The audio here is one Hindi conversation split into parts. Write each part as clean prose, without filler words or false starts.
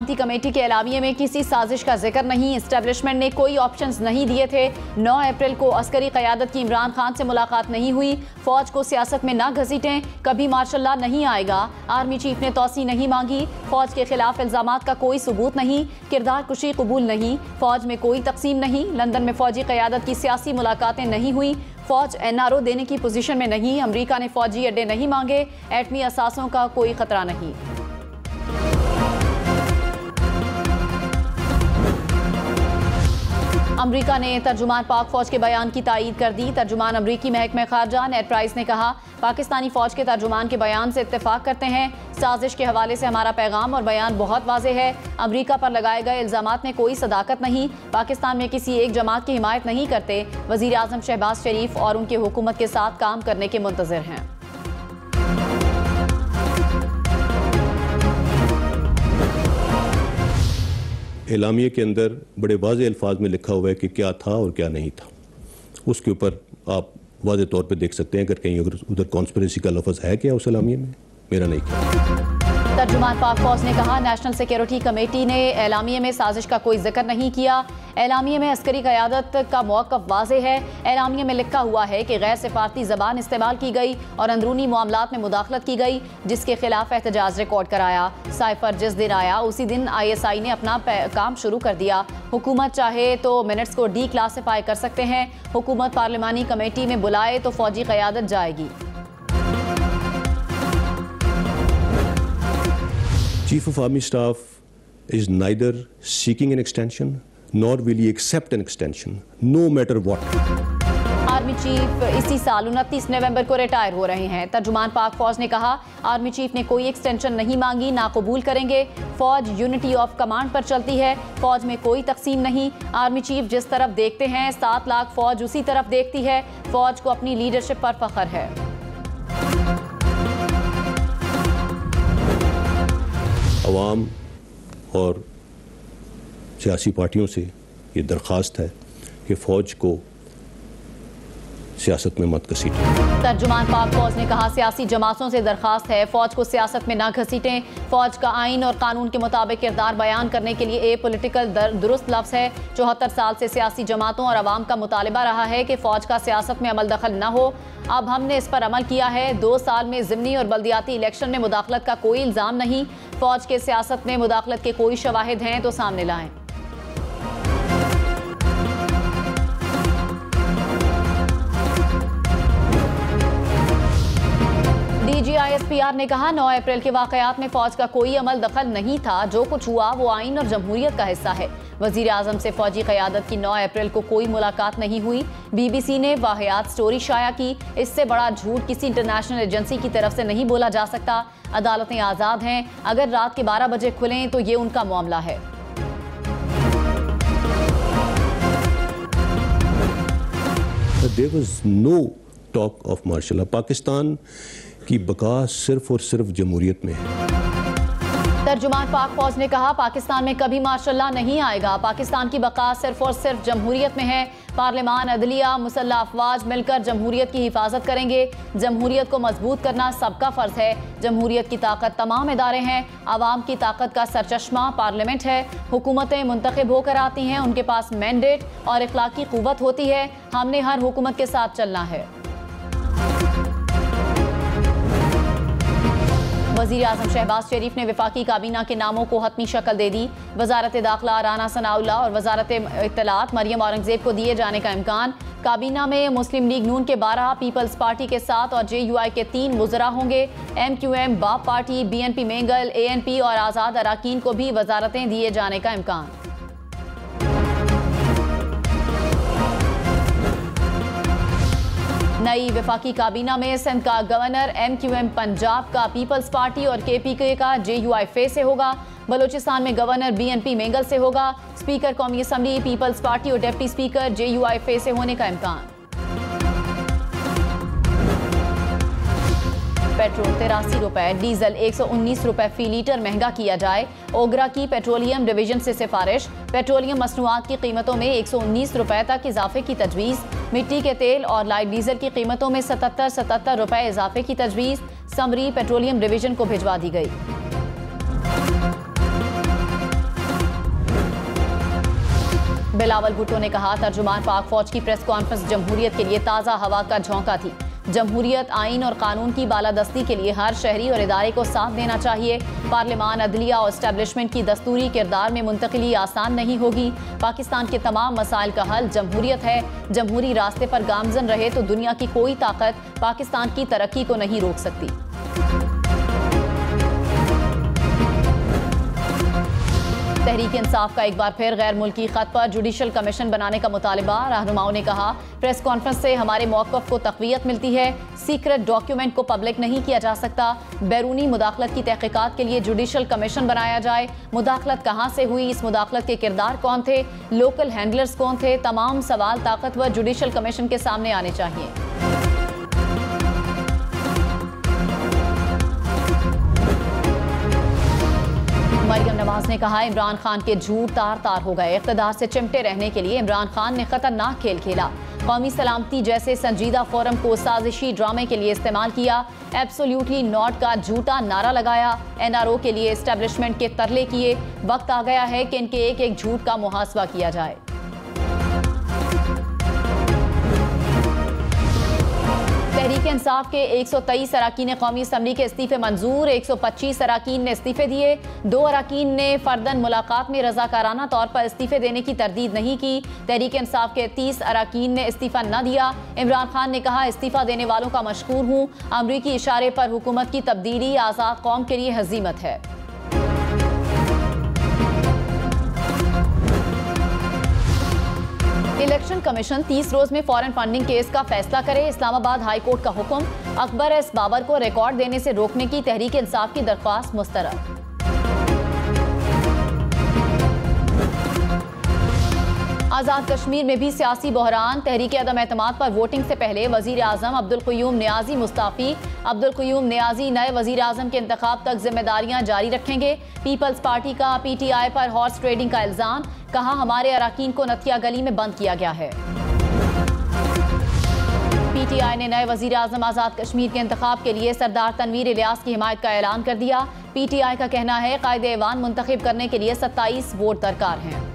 सलामती कमेटी के एलामिये में किसी साजिश का जिक्र नहीं। इस्टेब्लिशमेंट ने कोई ऑप्शंस नहीं दिए थे। 9 अप्रैल को अस्करी क़यादत की इमरान खान से मुलाकात नहीं हुई। फौज को सियासत में ना घसीटें, कभी मार्शल लॉ नहीं आएगा। आर्मी चीफ ने तौसी नहीं मांगी। फौज के खिलाफ इल्जामात का कोई सबूत नहीं। किरदार कुशी कबूल नहीं। फौज में कोई तकसीम नहीं। लंदन में फौजी क़यादत की सियासी मुलाकातें नहीं हुई। फौज NRO देने की पोजीशन में नहीं। अमरीका ने फौजी अड्डे नहीं मांगे। एटमी असासों का कोई खतरा नहीं। अमरीका ने तर्जुमान पाक फौज के बयान की तायीद कर दी। तर्जुमान अमरीकी महकमे खारजा नेड प्राइस ने कहा, पाकिस्तानी फौज के तर्जुमान के बयान से इत्तेफाक करते हैं। साजिश के हवाले से हमारा पैगाम और बयान बहुत वाज़ेह है। अमरीका पर लगाए गए इल्जामात में कोई सदाकत नहीं। पाकिस्तान में किसी एक जमात की हिमायत नहीं करते। वज़ीर आज़म शहबाज शरीफ और उनकी हुकूमत के साथ काम करने के मुंतज़िर हैं। एलामिये के अंदर बड़े वाज़ेह अल्फाज में लिखा हुआ है कि क्या था और क्या नहीं था। उसके ऊपर आप वाज़ेह तौर पे देख सकते हैं अगर कहीं उधर कॉन्स्पिरेसी का लफ्ज़ है क्या उस एलामिये में, मेरा नहीं किया। तर्जुमान पाक फौज ने कहा, नेशनल सिक्योरिटी कमेटी ने एलामिये में साजिश का कोई जिक्र नहीं किया। एलामिये में अस्करी क़यादत का मौक़िफ़ वाज़ेह है। एलामिये में लिखा हुआ है कि गैर सिफारती ज़बान इस्तेमाल की गई और अंदरूनी मामलात में मुदाखलत की गई, जिसके खिलाफ एहतजाज रिकॉर्ड कराया। साइफर जिस दिन आया उसी दिन ISI ने अपना काम शुरू कर दिया। हुकूमत चाहे तो मिनट्स को डीक्लासिफाई कर सकते हैं। हुकूमत पार्लिमानी कमेटी में बुलाए तो फौजी क़यादत जाएगी। Chief of Army Staff is neither seeking an extension nor will he accept an extension, no matter what. Army chief इसी साल 29 नवंबर को रिटायर हो रहे हैं। तर्जुमान पाक फौज ने कहा, आर्मी चीफ ने कोई एक्सटेंशन नहीं मांगी, ना कबूल करेंगे। फौज यूनिटी ऑफ कमांड पर चलती है। फौज में कोई तकसीम नहीं। आर्मी चीफ जिस तरफ देखते हैं 7 लाख फौज उसी तरफ देखती है। फौज को अपनी लीडरशिप पर फख्र है। अवाम और सियासी पार्टियों से ये दरख्वास्त है कि फ़ौज को सियासत में मत घसीटें। तर्जुमान पाक फौज ने कहा, सियासी जमातों से दरख्वास्त है फौज को सियासत में ना घसीटें। फौज का आइन और कानून के मुताबिक किरदार बयान करने के लिए पॉलिटिकल दुरुस्त लफ्ज़ है। 74 साल से सियासी जमातों और अवाम का मुतालबा रहा है कि फौज का सियासत में अमल दखल न हो। अब हमने इस पर अमल किया है। 2 साल में ज़िमनी और बल्दियाती इलेक्शन में मुदाखलत का कोई इल्ज़ाम नहीं। फौज के सियासत में मुदाखलत के कोई शवाहिद हैं तो सामने लाएं। DGISPR ने कहा, 9 अप्रैल के वाक़यात में फौज का कोई अमल दखल नहीं था। जो कुछ हुआ वो आइन और जमहूरियत का हिस्सा है। वज़ीर आज़म से फौजी क़यादत की 9 अप्रैल को कोई मुलाकात नहीं हुई। BBC ने वाहियात स्टोरी शाया की। इससे बड़ा झूठ किसी इंटरनेशनल एजेंसी की तरफ से नहीं बोला जा सकता। अदालतें आज़ाद हैं। अगर रात के 12 बजे खुलें तो ये उनका मामला है। There was no talk of martial law. Pakistan की बका सिर्फ और सिर्फ जमहूरियत में है। तर्जुमान पाक फौज ने कहा, पाकिस्तान में कभी मार्शल लॉ नहीं आएगा। पाकिस्तान की बका सिर्फ और सिर्फ जमहूरियत में है। पार्लिमान, अदलिया, मुसल्लह अफवाज मिलकर जमहूरियत की हिफाजत करेंगे। जमहूरियत को मजबूत करना सबका फर्ज है। जमहूरियत की ताकत तमाम इदारे हैं। आवाम की ताकत का सरचश्मा पार्लियामेंट है। हुकूमतें मुंतखब होकर आती हैं, उनके पास मैंडेट और इखलाकी कुव्वत होती है। हमने हर हुकूमत के साथ चलना है। वज़ीर आज़म शहबाज शरीफ ने वफाकी काबीना के नामों को हतमी शक्ल दे दी। वजारत दाखिला राना सनाउल्लाह और वजारत इत्तलात मरियम औरंगज़ेब को दिए जाने का इम्कान। काबीना में मुस्लिम लीग नून के 12, पीपल्स पार्टी के 7 और JUI के 3 वज़रा होंगे। MQM, बाप पार्टी, BNP मेंगल, ANP और आज़ाद अराकीन को भी वजारतें दिए जाने का इम्कान। नई वफाकी काबीना में सिंध का गवर्नर MQM पंजाब का पीपल्स पार्टी और KPK का JUI फे से होगा। बलूचिस्तान में गवर्नर BNP मेंगल से होगा। स्पीकर कौमी असम्बली पीपल्स पार्टी और डिप्टी स्पीकर JUI फे से होने का इम्कान। पेट्रोल 83 रुपए, डीजल 119 रुपए फी लीटर महंगा किया जाए। ओगरा की पेट्रोलियम डिवीजन से सिफारिश। पेट्रोलियम मसनूआत की कीमतों में 119 रुपए तक इजाफे की तजवीज़। मिट्टी के तेल और लाइट डीजल की कीमतों में 77 रुपए इजाफे की तजवीज़ समरी पेट्रोलियम डिवीजन को भिजवा दी गई। बिलावल भुट्टो ने कहा, तर्जुमान पाक फौज की प्रेस कॉन्फ्रेंस जमहूरियत के लिए ताज़ा हवा का झोंका थी। जमहूरियत, आइन और कानून की बालादस्ती के लिए हर शहरी और इदारे को साथ देना चाहिए। पार्लियामान, अदलिया और एस्टेब्लिशमेंट की दस्तूरी किरदार में मुंतकिली आसान नहीं होगी। पाकिस्तान के तमाम मसाइल का हल जमहूरियत है। जमहूरी रास्ते पर गामजन रहे तो दुनिया की कोई ताकत पाकिस्तान की तरक्की को नहीं रोक सकती। तहरीक इंसाफ का एक बार फिर गैर मुल्की खत पर जुडिशल कमीशन बनाने का मुतालिबा। रहनुमाओं ने कहा, प्रेस कॉन्फ्रेंस से हमारे मौक़िफ़ को तक़वियत मिलती है। सीक्रेट डॉक्यूमेंट को पब्लिक नहीं किया जा सकता। बैरूनी मुदाखलत की तहक़ीक़ात के लिए जुडिशल कमीशन बनाया जाए। मुदाखलत कहाँ से हुई, इस मुदाखलत के किरदार कौन थे, लोकल हैंडलर्स कौन थे, तमाम सवाल ताकतवर जुडिशल कमीशन के सामने आने चाहिए। मरियम नवाज ने कहा, इमरान खान के झूठ तार तार हो गए। इक़्तिदार से चिमटे रहने के लिए इमरान खान ने खतरनाक खेल खेला। कौमी सलामती जैसे संजीदा फोरम को साजिशी ड्रामे के लिए इस्तेमाल किया। एब्सोल्यूटली नॉट का झूठा नारा लगाया। NRO के लिए एस्टेब्लिशमेंट के तरले किए। वक्त आ गया है कि इनके एक एक झूठ का मुहासबा किया जाए। तहरीक इंसाफ के 123 अरकान कौमी असम्बली के इस्तीफे मंजूर। 125 अरकान ने इस्तीफे दिए। 2 अरकान ने फर्दन मुलाकात में रजाकाराना तौर पर इस्तीफे देने की तरदीद नहीं की। तहरीक इंसाफ के 30 अरकान ने इस्तीफा न दिया। इमरान खान ने कहा, इस्तीफा देने वालों का मशकूर हूँ। अमरीकी इशारे पर हुकूमत की तब्दीली आज़ाद कौम के लिए हजीमत है। इलेक्शन कमीशन 30 रोज में फॉरेन फंडिंग केस का फैसला करे। इस्लामाबाद हाई कोर्ट का हुक्म। अकबर एस बाबर को रिकॉर्ड देने से रोकने की तहरीक इंसाफ की दरख्वास्त मुस्तरद। आज़ाद कश्मीर में भी सियासी बहरान। तहरीक अदम एतमाद पर वोटिंग से पहले वजीर आजम अब्दुल क़य्यूम नियाज़ी मुस्ताफ़ी। अब्दुल क़य्यूम नियाज़ी नए वजीर आजम के इंतखाब तक जिम्मेदारियां जारी रखेंगे। पीपल्स पार्टी का PTI पर हॉर्स ट्रेडिंग का इल्ज़ाम। कहा, हमारे अरकान को नतिया गली में बंद किया गया है। PTI ने नए वजीर आजम आज़ाद कश्मीर के इंतखाब के लिए सरदार तनवीर इलियास की हिमायत का ऐलान कर दिया। PTI का कहना है, कायदे ऐवान मुंतखब करने के लिए 27 वोट दरकार हैं।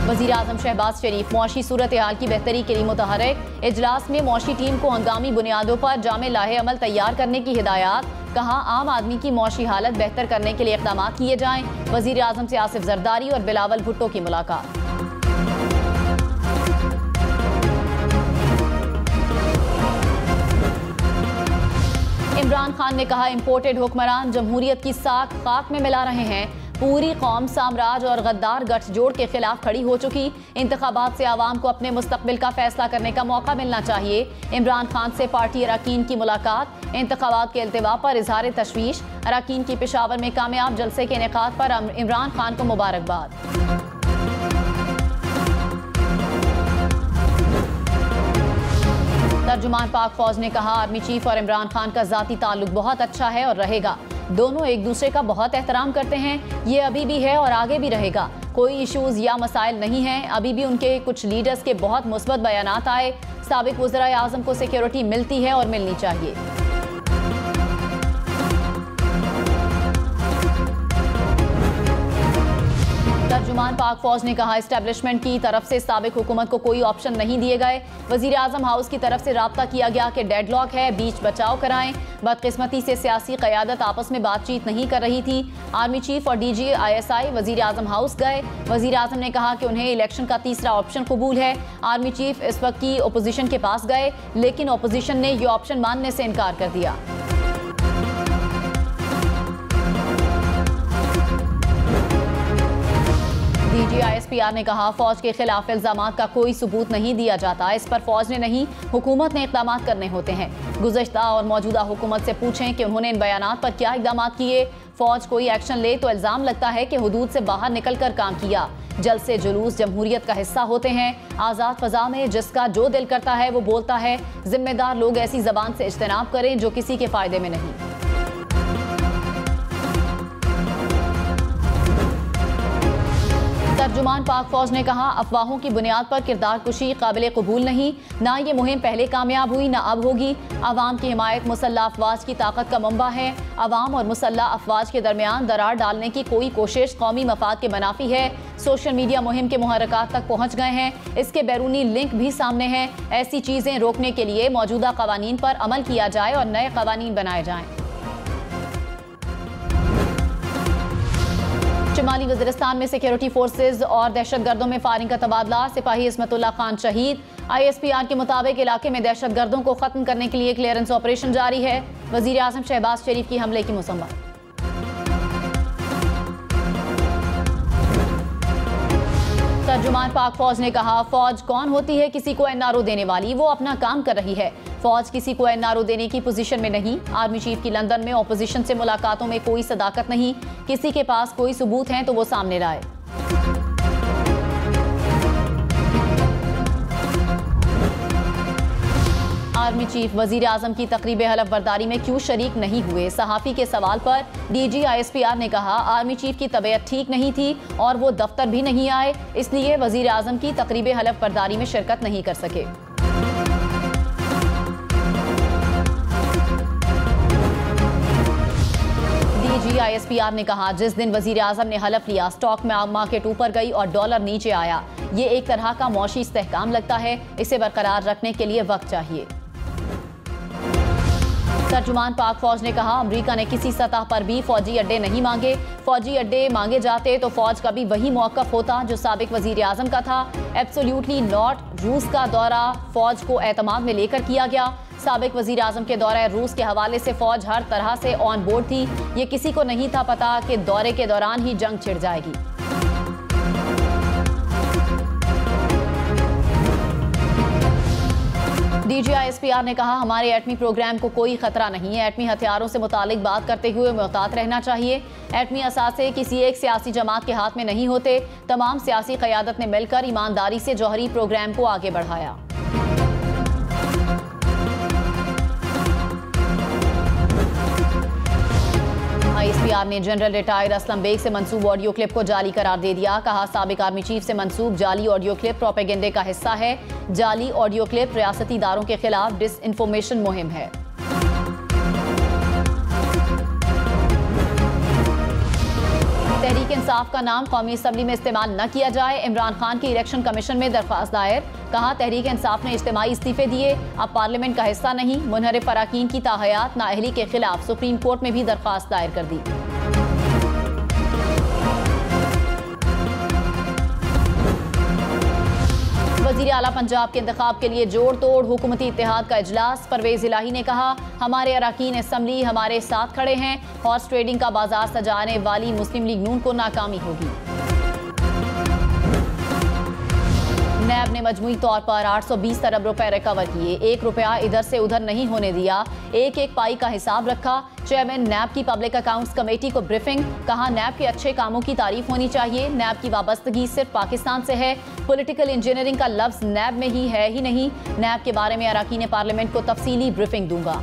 वज़ीर आज़म शहबाज शरीफ मुआशी सूरत हाल की बेहतरी के लिए मुतहर्रिक। इजलास में मुआशी टीम को हंगामी बुनियादों पर जामे लाहे अमल तैयार करने की हिदायत। कहा, आम आदमी की मुआशी हालत बेहतर करने के लिए इक़दाम किए जाएं। वज़ीर आज़म से आसिफ जरदारी और बिलावल भुट्टो की मुलाकात। इमरान खान ने कहा, इम्पोर्टेड हुक्मरान जमहूरियत की साख खाक में मिला रहे हैं। पूरी कौम साम्राज और गद्दार गठजोड़ के खिलाफ खड़ी हो चुकी। इंतखाबात से आवाम को अपने मुस्तकबिल का फैसला करने का मौका मिलना चाहिए। इमरान खान से पार्टी अरकान की मुलाकात। इंतखाबात के इल्तिवा पर इजहार तशवीश। अरकान की पेशावर में कामयाब जलसे के इनेकाद पर इमरान खान को मुबारकबाद। तर्जुमान पाक फौज ने कहा, आर्मी चीफ और इमरान खान का जाती ताल्लुक बहुत अच्छा है और रहेगा। दोनों एक दूसरे का बहुत एहतराम करते हैं। ये अभी भी है और आगे भी रहेगा। कोई इश्यूज या मसाइल नहीं हैं। अभी भी उनके कुछ लीडर्स के बहुत मुस्बत बयानात आए। साबिक वज़ीर आज़म को सिक्योरिटी मिलती है और मिलनी चाहिए। तर्जुमान पाक फौज ने कहा, एस्टेब्लिशमेंट की तरफ से साबिक हुकूमत को कोई ऑप्शन नहीं दिए गए। वजीर आजम हाउस की तरफ से राब्ता किया गया कि डेडलॉक है, बीच बचाव कराएं। बदकिस्मती से सियासी क़यादत आपस में बातचीत नहीं कर रही थी। आर्मी चीफ और DG ISI वजीर आजम हाउस गए। वजीर आजम ने कहा कि उन्हें इलेक्शन का तीसरा ऑप्शन कबूल है। आर्मी चीफ इस वक्त की अपोजिशन के पास गए, लेकिन अपोजिशन ने यह ऑप्शन मानने से इनकार कर दिया। DG ISPR ने कहा, फौज के खिलाफ इल्जामात का कोई सबूत नहीं दिया जाता। इस पर फौज ने नहीं, हुकूमत ने इक़दामात करने होते हैं। गुज़श्ता और मौजूदा हुकूमत से पूछें कि उन्होंने इन बयानात पर क्या इक़दामात किए। फौज कोई एक्शन ले तो इल्ज़ाम लगता है कि हुदूद से बाहर निकल कर काम किया। जलसे जुलूस जमहूरियत का हिस्सा होते हैं। आज़ाद फ़ज़ा में जिसका जो दिल करता है वो बोलता है। जिम्मेदार लोग ऐसी ज़बान से इज्तनाब करें जो किसी के फ़ायदे में नहीं। तर्जुमान पाक फौज ने कहा, अफवाहों की बुनियाद पर किरदार कुशी काबिल कबूल नहीं, ना ये मुहिम पहले कामयाब हुई ना अब होगी। अवाम की हिमायत मुसल्लह अफवाज की ताकत का मंबा है। अवाम और मुसल्लह अफवाज के दरमियान दरार डालने की कोई कोशिश कौमी मफाद के मनाफी है। सोशल मीडिया मुहिम के मुहर्रकात तक पहुँच गए हैं, इसके बैरूनी लिंक भी सामने हैं। ऐसी चीज़ें रोकने के लिए मौजूदा कवानीन पर अमल किया जाए और नए कवानीन बनाए जाएँ। शुमाली वज़ीरिस्तान में सिक्योरिटी फोर्सेज और दहशतगर्दों में फायरिंग का तबादला। सिपाही इस्मतुल्लाह खान शहीद। ISPR के मुताबिक इलाके में दहशतगर्दों को खत्म करने के लिए क्लियरेंस ऑपरेशन जारी है। वज़ीर आज़म शहबाज शरीफ की हमले की मुसम्मत। तर्जुमान पाक फौज ने कहा, फौज कौन होती है किसी को NRO देने वाली, वो अपना काम कर रही है। फौज किसी को NRO देने की पोजीशन में नहीं। आर्मी चीफ की लंदन में ऑपोजिशन से मुलाकातों में कोई सदाकत नहीं। किसी के पास कोई सबूत हैं तो वो सामने लाए। आर्मी चीफ वजीर आजम की तकरीब हलफ बर्दारी में क्यों शरीक नहीं हुए? सहाफ़ी के सवाल पर DG ISPR ने कहा, आर्मी चीफ की तबीयत ठीक नहीं थी और वो दफ्तर भी नहीं आए, इसलिए वजीर आजम की तकरीब हलफ बर्दारी में शिरकत नहीं कर सके। DG ISPR ने कहा, जिस दिन वजीर आजम ने हलफ लिया स्टॉक में मार्केट ऊपर गई और डॉलर नीचे आया। ये एक तरह का मौशी इस्तेहकाम लगता है, इसे बरकरार रखने के लिए वक्त चाहिए। तर्जुमान पाक फौज ने कहा, अमेरिका ने किसी सतह पर भी फौजी अड्डे नहीं मांगे। फौजी अड्डे मांगे जाते तो फौज का भी वही मौक़िफ़ होता जो साबिक वजीर आजम का था। Absolutely not. रूस का दौरा फौज को एतमाद में लेकर किया गया। साबिक वजीर आजम के दौरे रूस के हवाले से फौज हर तरह से ऑन बोर्ड थी। ये किसी को नहीं था पता कि दौरे के दौरान ही जंग छिड़ जाएगी। DG ISPR ने कहा, हमारे एटमी प्रोग्राम को कोई खतरा नहीं है। एटमी हथियारों से मुतालिक बात करते हुए मुहतात रहना चाहिए। एटमी असासे किसी एक सियासी जमात के हाथ में नहीं होते। तमाम सियासी क़यादत ने मिलकर ईमानदारी से जौहरी प्रोग्राम को आगे बढ़ाया। ISPR ने जनरल रिटायर्ड असलम बेग से मंसूब ऑडियो क्लिप को जाली करार दे दिया। कहा, साबिक आर्मी चीफ से मंसूब जाली ऑडियो क्लिप प्रोपेगेंडे का हिस्सा है। जाली ऑडियो क्लिप रियासती इदारों के खिलाफ डिसइंफॉर्मेशन मुहिम है। तहरीक इंसाफ का नाम कौमी असम्बली में इस्तेमाल न किया जाए। इमरान खान की इलेक्शन कमीशन में दरख्वास्त दायर। कहा, तहरीक इंसाफ ने इज्तिमाई इस्तीफे दिए, अब पार्लियामेंट का हिस्सा नहीं। मुनहरिफ अराकीन की ताहयात नाअहली के खिलाफ सुप्रीम कोर्ट में भी दरख्वास्त दायर कर दी। वज़ीर आला पंजाब के इंतखाब के लिए जोड़ तोड़ हुकूमती इत्तेहाद का इजलास। परवेज इलाही ने कहा, हमारे अराकीन असम्बली हमारे साथ खड़े हैं। हॉर्स ट्रेडिंग का बाजार सजाने वाली मुस्लिम लीग नून को नाकामी होगी। नैब ने मजमूई तौर पर 820 अरब रुपए रिकवर किए। 1 रुपया इधर से उधर नहीं होने दिया। एक एक पाई का हिसाब रखा। चेयरमैन नैब की पब्लिक अकाउंट्स कमेटी को ब्रीफिंग। कहा, नैब के अच्छे कामों की तारीफ होनी चाहिए। नैब की वाबस्तगी सिर्फ पाकिस्तान से है। पॉलिटिकल इंजीनियरिंग का लफ्ज नैब में ही है ही नहीं। नैब के बारे में अराकीन पार्लियामेंट को तफसीली ब्रीफिंग दूंगा।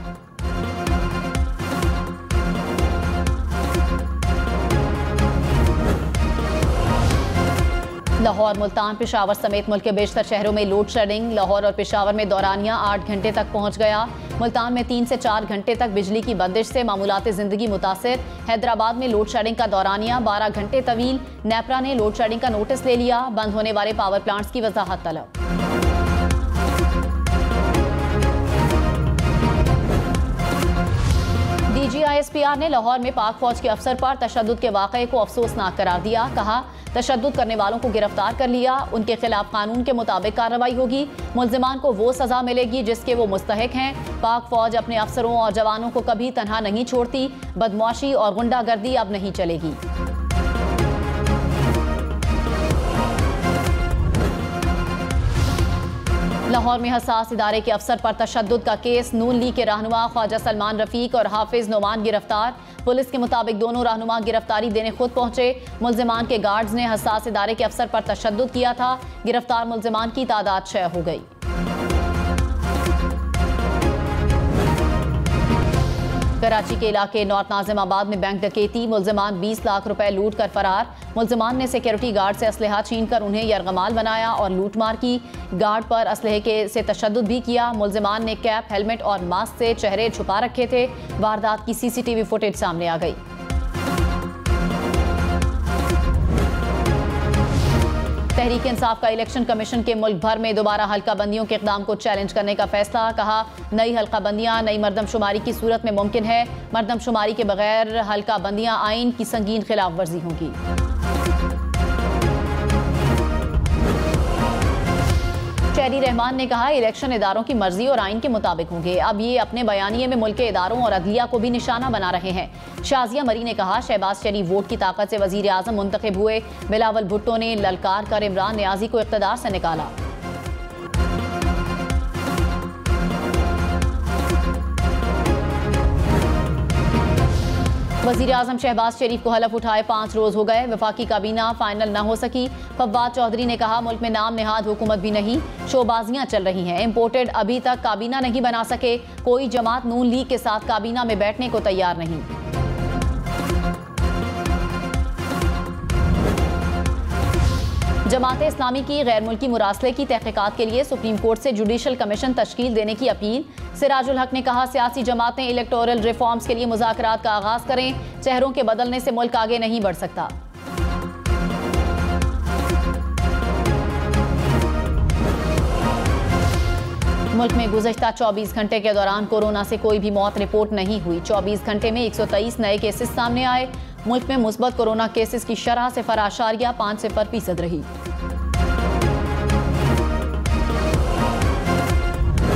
लाहौर, मुल्तान, पेशावर समेत मुल्क के बेशतर शहरों में लोड शेडिंग। लाहौर और पेशावर में दौरानिया 8 घंटे तक पहुंच गया। मुल्तान में 3 से 4 घंटे तक बिजली की बंदिश से मामूलात जिंदगी मुतासिर। हैदराबाद में लोड शेडिंग का दौरानिया 12 घंटे तवील। नेपरा ने लोड शेडिंग का नोटिस ले लिया। बंद होने वाले पावर प्लांट्स की वजाहत तलब। DG ISPR ने लाहौर में पाक फौज के अफसर पर तशद्दुद के वाक़े को अफसोसनाक करार दिया। कहा, तशद्दुद करने वालों को गिरफ्तार कर लिया। उनके खिलाफ कानून के मुताबिक कार्रवाई होगी। मुल्जिमान को वो सजा मिलेगी जिसके वो मुस्तहिक हैं। पाक फौज अपने अफसरों और जवानों को कभी तनहा नहीं छोड़ती। बदमाशी और गुंडागर्दी अब नहीं चलेगी। लाहौर में हसास इदारे के अफसर पर तशद्दुद का केस। नून लीग के रहनुमा ख्वाजा सलमान रफीक और हाफिज नोमान गिरफ्तार। पुलिस के मुताबिक दोनों रहनुमा गिरफ्तारी देने खुद पहुंचे। मुल्जिमान के गार्ड्स ने हसास इदारे के अफसर पर तशद्दुद किया था। गिरफ्तार मुल्जिमान की तादाद 6 हो गई। कराची के इलाके नॉर्थ नाजिमाबाद में बैंक डकैती, मुल्जिमान 20 लाख रुपए लूट कर फरार। मुल्जिमान ने सिक्योरिटी गार्ड से असलहा छीन कर उन्हें यरगमाल बनाया और लूटमार की। गार्ड पर असलहे से तशद्दुद भी किया। मुल्जिमान ने कैप, हेलमेट और मास्क से चेहरे छुपा रखे थे। वारदात की CCTV फुटेज सामने आ गई। तहरीक इंसाफ का इलेक्शन कमीशन के मुल्क भर में दोबारा हल्का बंदियों के इक़दाम को चैलेंज करने का फैसला। कहा, नई हल्का बंदियां नई मरदमशुमारी की सूरत में मुमकिन है। मरदमशुमारी के बगैर हल्का बंदियां आइन की संगीन खिलाफ वर्जी होंगी। शहरी रहमान ने कहा, इलेक्शन इदारों की मर्जी और आइन के मुताबिक होंगे। अब ये अपने बयानिए में मुल्क के इदारों और अदलिया को भी निशाना बना रहे हैं। शाजिया मरी ने कहा, शहबाज शरीफ वोट की ताकत से वजीर आजम मुंतखब हुए। बिलावल भुट्टो ने ललकार कर इमरान नियाजी को इख्तिदार से निकाला। वजीर आजम शहबाज शरीफ को हलफ उठाए 5 रोज हो गए। वफाकी काबीना फाइनल न हो सकी। फवाद चौधरी ने कहा, मुल्क में नाम नेहाद हुकूमत भी नहीं, शोबाजियां चल रही हैं। इम्पोर्टेड अभी तक काबीना नहीं बना सके। कोई जमात नून लीग के साथ काबीना में बैठने को तैयार नहीं। जमात इस्लामी की गैर मुल्की मुरासले की तहकीकात के लिए सुप्रीम कोर्ट से जुडिशल कमीशन तश्कील देने की अपील। सिराजुल हक ने कहा, सियासी जमातें इलेक्टोरल रिफॉर्म्स के लिए मुज़ाकरात का आगाज करें। चेहरों के बदलने से मुल्क आगे नहीं बढ़ सकता। मुल्क में गुज़श्ता 24 घंटे के दौरान कोरोना से कोई भी मौत रिपोर्ट नहीं हुई। 24 घंटे में 123 नए केसेस सामने आए। मुल्क में मुस्बत कोरोना केसेस की शरह 0.5% रही।